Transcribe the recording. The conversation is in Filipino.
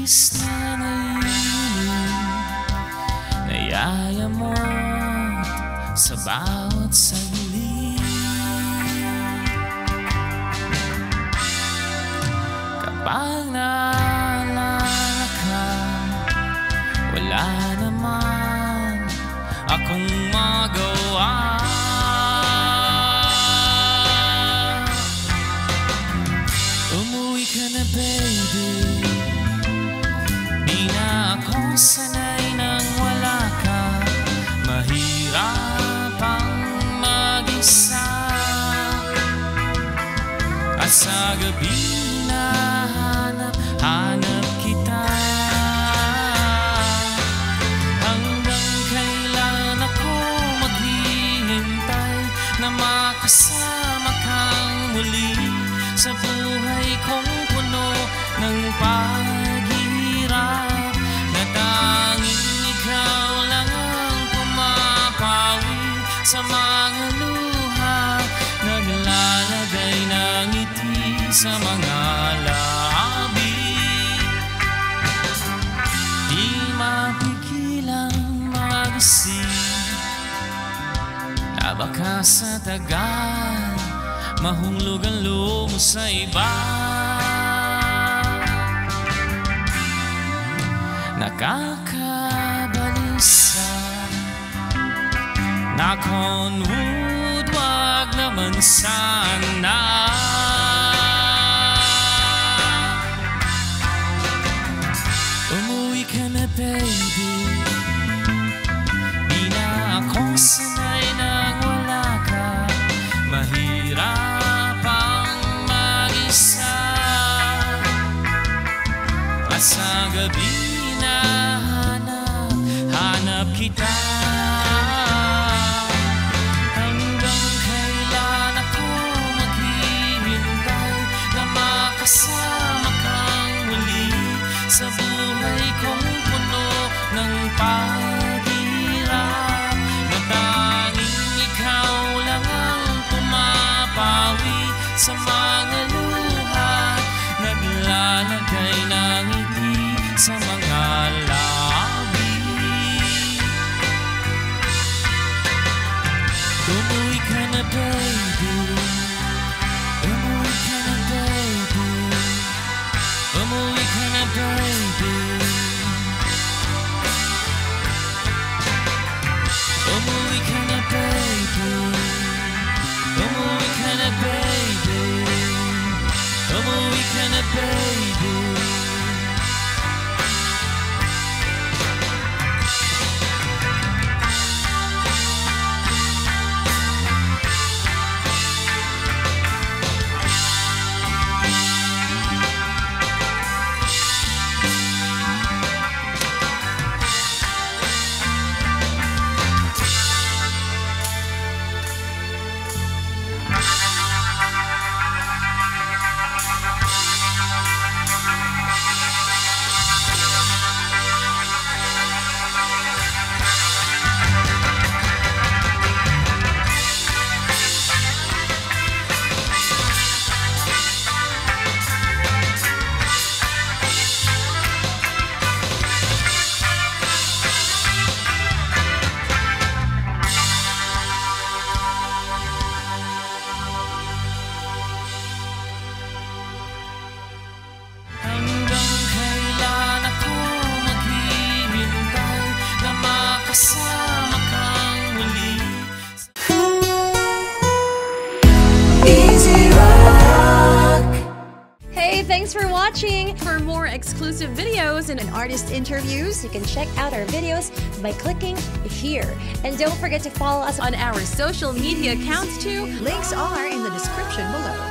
oras na naiinig, nayaya mo sa bawat saglit. Kapag naalala ka, wala naman akong magawa. Umuwi ka na, baby. Di na ako sanay nang wala ka. Mahirap ang mag-isa. At sa gabi na hanap kita. Hanggang kailan ako maghihintay na makasama kang muli sa buhay kong puno ng paghihirap, na tanging ikaw lang ang pumapawi sa mga luha, naglalagay ng ngiti sa mga labi. Di mapigilang mag-isip na baka sa tagal mahulog ang loob mo sa iba. Nakakabalisa, knock on wood, wag naman sana. Umuwi ka na, baby. Di na ako sanay nang wala ka. Mahirap ang mag-isa. At sa gabi na hanap kita. Hanggang kailan ako maghihintay na makasama kang muli sa buhay kong puno ng paghihirap, na tanging ikaw lang ang pumapawi sa mga luha, naglalagay ng ngiti sa mga labi. Umuwi ka na, baby. Umuwi ka na, baby. Umuwi ka na, baby. Umuwi ka na, baby. Umuwi ka na, baby. Umuwi ka na, baby. Thanks for watching! For more exclusive videos and artist interviews, you can check out our videos by clicking here. And don't forget to follow us on our social media accounts too. Links are in the description below.